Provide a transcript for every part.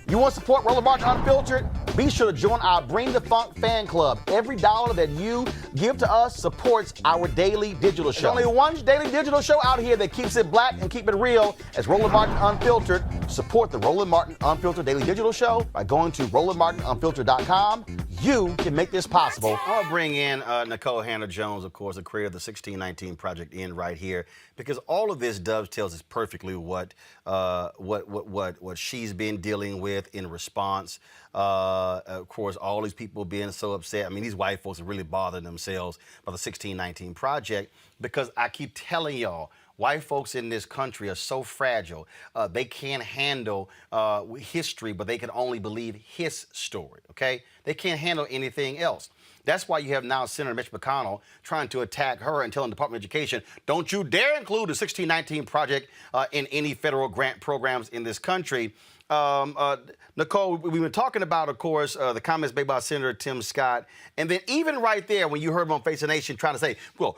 You want to support Roland Martin Unfiltered? Be sure to join our Bring the Funk fan club. Every dollar that you give to us supports our daily digital show. There's only one daily digital show out here that keeps it black and keep it real as Roland Martin Unfiltered. Support the Roland Martin Unfiltered daily digital show by going to RolandMartinUnfiltered.com. You can make this possible. I'll bring in Nikole Hannah-Jones, of course, the creator of the 1619 Project in right here, because all of this dovetails us perfectly what she's been dealing with in response. Of course, all these people being so upset. I mean, these white folks are really bothering themselves by the 1619 Project, because I keep telling y'all, white folks in this country are so fragile. They can't handle history, but they can only believe his story, okay? They can't handle anything else. That's why you have now Senator Mitch McConnell trying to attack her and telling the Department of Education, don't you dare include the 1619 Project in any federal grant programs in this country. Nikole, we've been talking about, of course, the comments made by Senator Tim Scott. And then even right there, when you heard him on Face the Nation trying to say, well,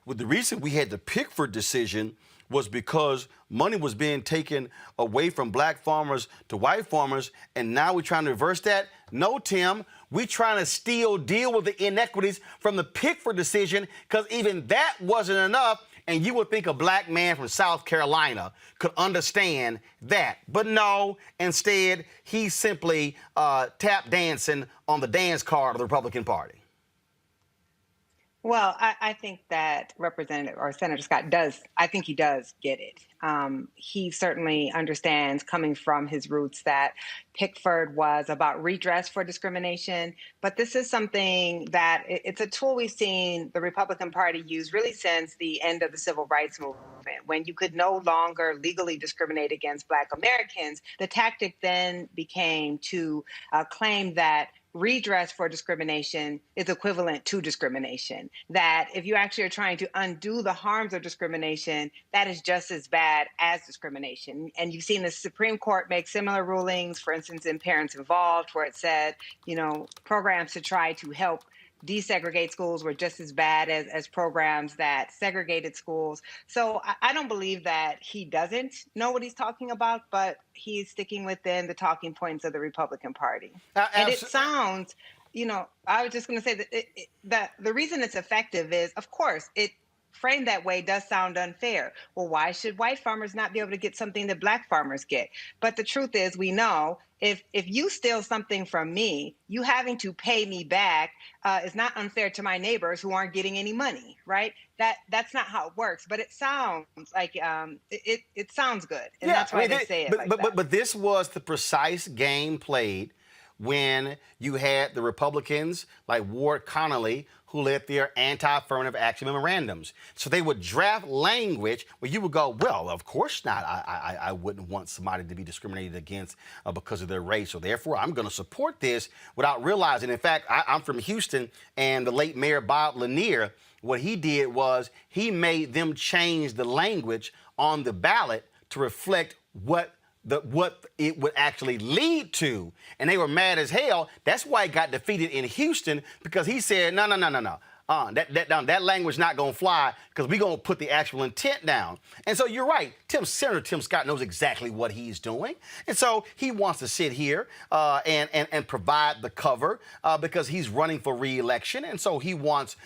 the reason we had the Pickford decision was because money was being taken away from black farmers to white farmers, and now we're trying to reverse that. No, Tim, we're trying to still deal with the inequities from the Pickford decision, because even that wasn't enough. And you would think a black man from South Carolina could understand that. But no, instead, he's simply tap dancing on the dance card of the Republican Party. Well, I think that Representative or Senator Scott does. I think he does get it. He certainly understands, coming from his roots, that Pickford was about redress for discrimination. But this is something that it's a tool we've seen the Republican Party use really since the end of the civil rights movement, when you could no longer legally discriminate against Black Americans. The tactic then became to claim that redress for discrimination is equivalent to discrimination, that if you actually are trying to undo the harms of discrimination, that is just as bad as discrimination. And you've seen the Supreme Court make similar rulings, for instance, in Parents Involved, where it said, programs to try to help desegregate schools were just as bad as programs that segregated schools. So I don't believe that he doesn't know what he's talking about, but he's sticking within the talking points of the Republican Party. And it sounds, I was just going to say that the reason it's effective is, of course, it framed that way does sound unfair. Well, why should white farmers not be able to get something that black farmers get? But the truth is, we know if you steal something from me, you having to pay me back is not unfair to my neighbors who aren't getting any money, right? That's not how it works. But it sounds like it sounds good, and that's why they say it. But this was the precise game played when you had the Republicans like Ward Connolly, who led their anti-affirmative action memorandums. So they would draft language where you would go, well, of course not. I wouldn't want somebody to be discriminated against because of their race. So therefore, I'm going to support this without realizing. In fact, I'm from Houston, and the late Mayor Bob Lanier, what he did was he made them change the language on the ballot to reflect what it would actually lead to. And they were mad as hell. That's why it got defeated in Houston, because he said, no. That language not going to fly, because we're going to put the actual intent down. And so you're right. Senator Tim Scott knows exactly what he's doing. And so he wants to sit here and provide the cover because he's running for re-election. And so he wants,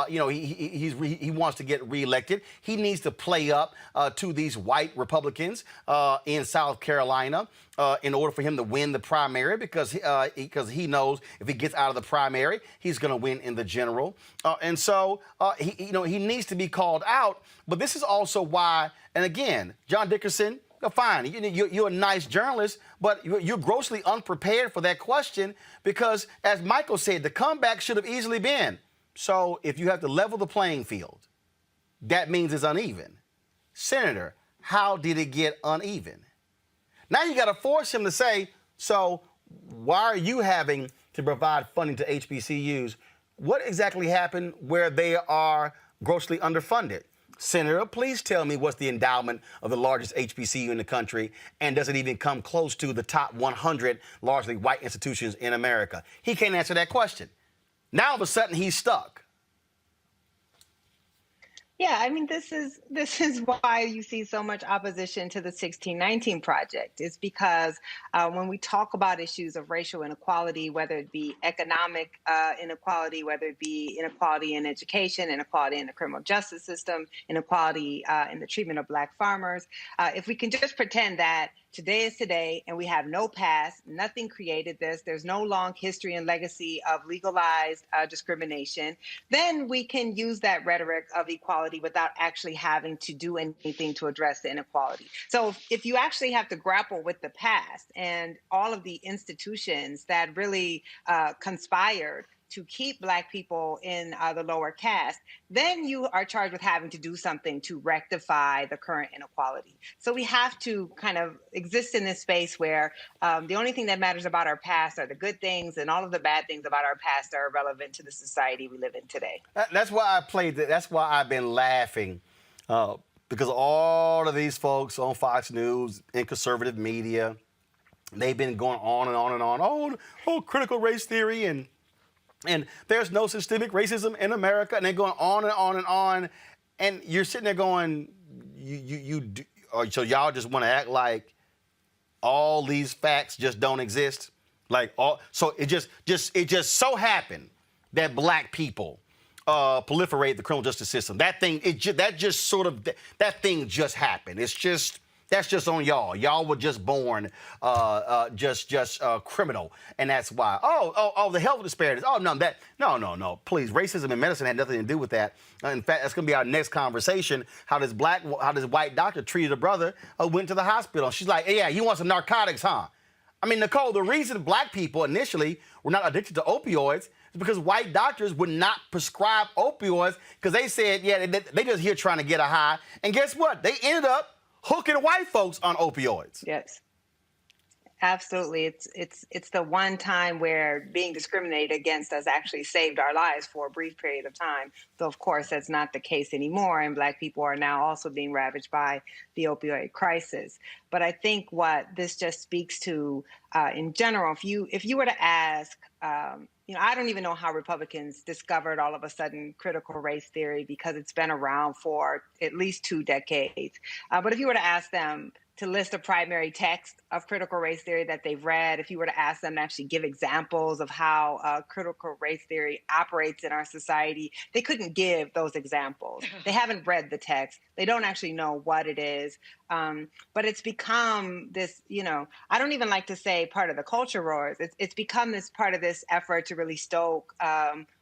he wants to get re-elected. He needs to play up to these white Republicans in South Carolina in order for him to win the primary, because he knows if he gets out of the primary, he's going to win in the general. And so he needs to be called out. But this is also why, and again, John Dickerson, fine, you're a nice journalist, but you're grossly unprepared for that question, because, as Michael said, the comeback should have easily been, so if you have to level the playing field, that means it's uneven. Senator, how did it get uneven? Now you got to force him to say, so why are you having to provide funding to HBCUs? What exactly happened where they are grossly underfunded? Senator, please tell me what's the endowment of the largest HBCU in the country, and does it even come close to the top 100 largely white institutions in America? He can't answer that question. Now, all of a sudden, he's stuck. Yeah, I mean, this is why you see so much opposition to the 1619 project. It's because when we talk about issues of racial inequality, whether it be economic inequality, whether it be inequality in education, inequality in the criminal justice system, inequality in the treatment of Black farmers, if we can just pretend that today is today and we have no past, nothing created this, there's no long history and legacy of legalized discrimination, then we can use that rhetoric of equality without actually having to do anything to address the inequality. So if you actually have to grapple with the past and all of the institutions that really conspired to keep Black people in the lower caste, then you are charged with having to do something to rectify the current inequality. So we have to kind of exist in this space where the only thing that matters about our past are the good things, and all of the bad things about our past are irrelevant to the society we live in today. That's why I played that. That's why I've been laughing. Because all of these folks on Fox News and conservative media, they've been going on and on and on. Oh, critical race theory and there's no systemic racism in America, and they're going on and on and on. And you're sitting there going, so y'all just want to act like all these facts just don't exist? So it just so happened that Black people proliferate the criminal justice system. That thing just happened. That's just on y'all. Y'all were just born criminal, and that's why. The health disparities. No. Please, racism in medicine had nothing to do with that. In fact, that's going to be our next conversation. How this white doctor treated a brother who went to the hospital. She's like, yeah, you want some narcotics, huh? I mean, Nikole, the reason Black people initially were not addicted to opioids is because white doctors would not prescribe opioids because they said, yeah, they just here trying to get a high. And guess what? They ended up hooking white folks on opioids. Yes, absolutely. It's the one time where being discriminated against has actually saved our lives for a brief period of time. So of course that's not the case anymore, and Black people are now also being ravaged by the opioid crisis. But I think what this just speaks to, in general, if you were to ask, I don't even know how Republicans discovered all of a sudden critical race theory, because it's been around for at least 2 decades. But if you were to ask them to list a primary text of critical race theory that they've read, if you were to ask them to actually give examples of how critical race theory operates in our society, they couldn't give those examples. They haven't read the text. They don't actually know what it is. But it's become this, I don't even like to say part of the culture wars. It's become this part of this effort to really stoke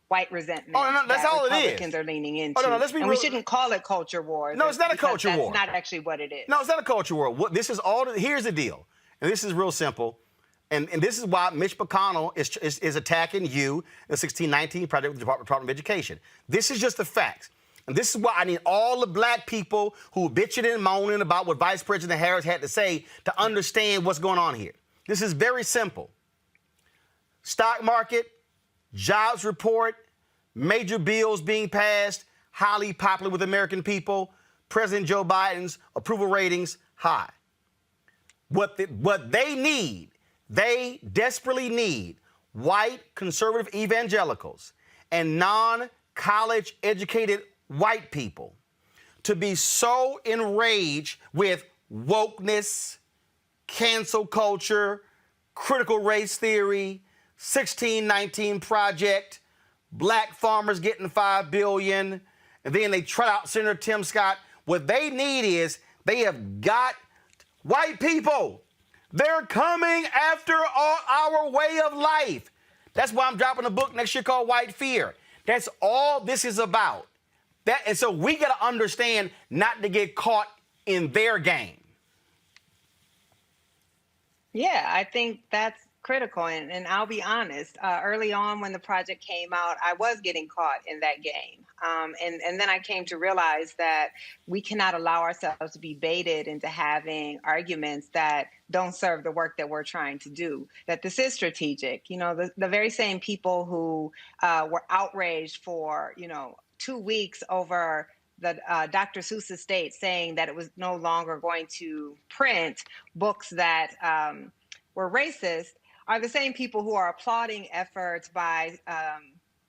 white resentment. That's all it is. Republicans are leaning into. Let's be real. We shouldn't call it culture wars. No, it's not a culture war. That's not actually what it is. No, it's not a culture war. Here's the deal, and this is real simple, and this is why Mitch McConnell is attacking you, the 1619 project with the Department of Education. This is just the facts. And this is why I need all the Black people who are bitching and moaning about what Vice President Harris had to say to understand what's going on here. This is very simple. Stock market, jobs report, major bills being passed, highly popular with American people, President Joe Biden's approval ratings high. What they desperately need white conservative evangelicals and non-college educated white people to be so enraged with wokeness, cancel culture, critical race theory, 1619 project, Black farmers getting $5 billion, and then they trot out Senator Tim Scott. What they need is they have got white people. They're coming after our way of life. That's why I'm dropping a book next year called White Fear. That's all this is about. And so we got to understand not to get caught in their game. Yeah, I think that's critical. And I'll be honest, early on when the project came out, I was getting caught in that game. And then I came to realize that we cannot allow ourselves to be baited into having arguments that don't serve the work that we're trying to do, that this is strategic. The very same people who were outraged for, 2 weeks over the Dr. Seuss estate saying that it was no longer going to print books that were racist are the same people who are applauding efforts by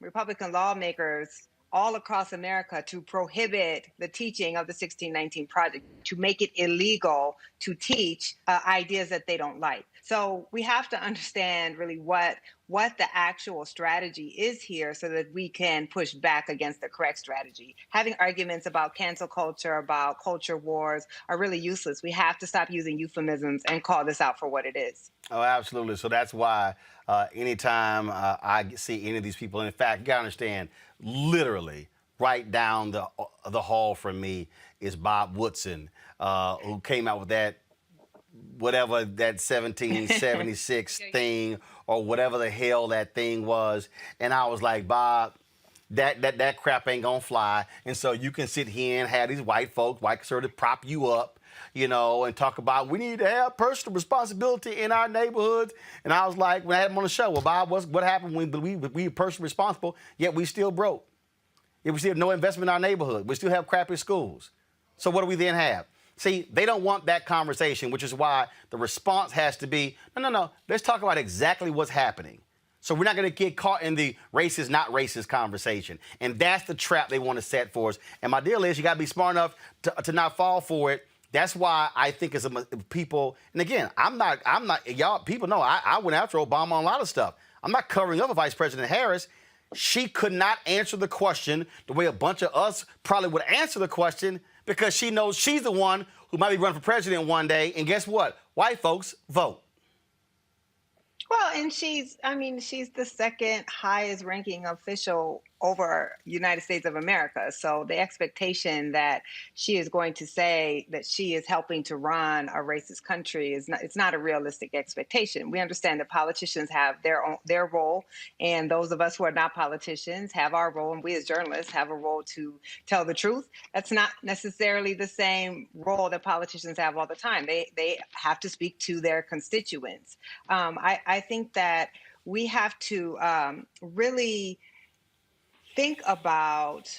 Republican lawmakers all across America to prohibit the teaching of the 1619 Project, to make it illegal to teach ideas that they don't like. So we have to understand really what the actual strategy is here so that we can push back against the correct strategy. Having arguments about cancel culture, about culture wars are really useless. We have to stop using euphemisms and call this out for what it is. Oh, absolutely. So that's why anytime I see any of these people, and in fact, you gotta understand, literally right down the hall from me is Bob Woodson, who came out with that, whatever that 1776 thing or whatever the hell that thing was. And I was like, Bob, that crap ain't gonna fly. And so you can sit here and have these white folks, white conservatives, prop you up, you know, and talk about we need to have personal responsibility in our neighborhoods. And I was like, when I had him on the show, well, Bob, what happened when we were personally responsible, yet we still broke? Yet we still have no investment in our neighborhood. We still have crappy schools. So what do we then have? See, they don't want that conversation, which is why the response has to be, no, let's talk about exactly what's happening. So we're not going to get caught in the racist, not racist conversation. And that's the trap they want to set for us. And my deal is you got to be smart enough to not fall for it. That's why I think as people, and again, I'm not, y'all, people know I went after Obama on a lot of stuff. I'm not covering up for Vice President Harris. She could not answer the question the way a bunch of us probably would answer the question, because she knows she's the one who might be running for president one day. And guess what? White folks vote. Well, and she's the second highest ranking official over United States of America. So the expectation that she is going to say that she is helping to run a racist country it's not a realistic expectation. We understand that politicians have their role, and those of us who are not politicians have our role, and we as journalists have a role to tell the truth. That's not necessarily the same role that politicians have all the time. They have to speak to their constituents. I think that we have to really think about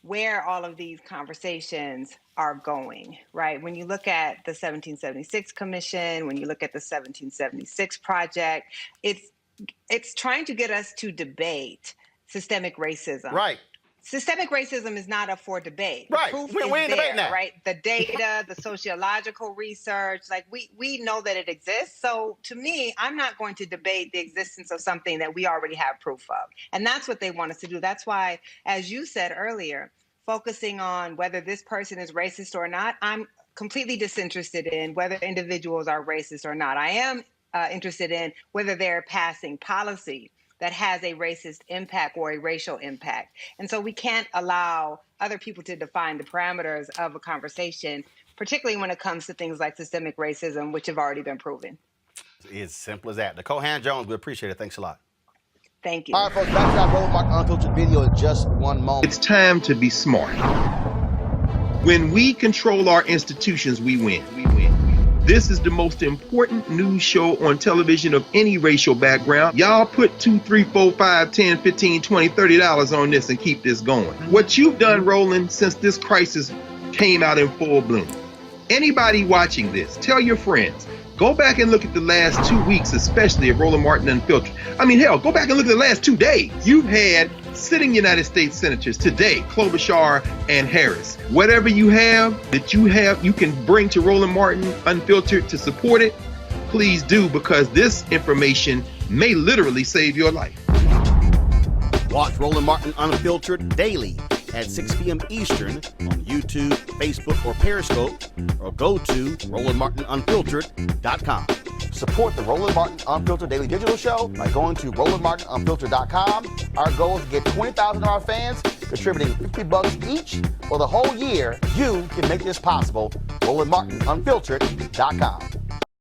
where all of these conversations are going, right? When you look at the 1776 Commission, when you look at the 1776 Project, it's trying to get us to debate systemic racism. Right. Systemic racism is not up for debate. Right. The proof We is ain't debating there, that. right? The data, the sociological research, like we know that it exists. So to me, I'm not going to debate the existence of something that we already have proof of. And that's what they want us to do. That's why, as you said earlier, focusing on whether this person is racist or not, I'm completely disinterested in whether individuals are racist or not. I am interested in whether they're passing policy that has a racist impact or a racial impact. And so we can't allow other people to define the parameters of a conversation, particularly when it comes to things like systemic racism, which have already been proven. It's simple as that. Nikole Hand-Jones, we appreciate it. Thanks a lot. Thank you. All right, folks, back to our Roland Martin Unfiltered video in just one moment. It's time to be smart. When we control our institutions, we win. This is the most important news show on television of any racial background. Y'all put $2, $3, $4, $5, $10, $15, $20, $30 on this and keep this going. What you've done, Roland, since this crisis came out in full bloom. Anybody watching this, tell your friends. Go back and look at the last 2 weeks, especially of Roland Martin Unfiltered. I mean, hell, go back and look at the last 2 days. You've had sitting United States senators today, Klobuchar and Harris. Whatever you have that you can bring to Roland Martin Unfiltered to support it, please do, because this information may literally save your life. Watch Roland Martin Unfiltered daily at 6 p.m. Eastern on YouTube, Facebook, or Periscope, or go to RolandMartinUnfiltered.com. Support the Roland Martin Unfiltered Daily Digital Show by going to RolandMartinUnfiltered.com. Our goal is to get 20,000 of our fans contributing $50 each for the whole year. You can make this possible. RolandMartinUnfiltered.com.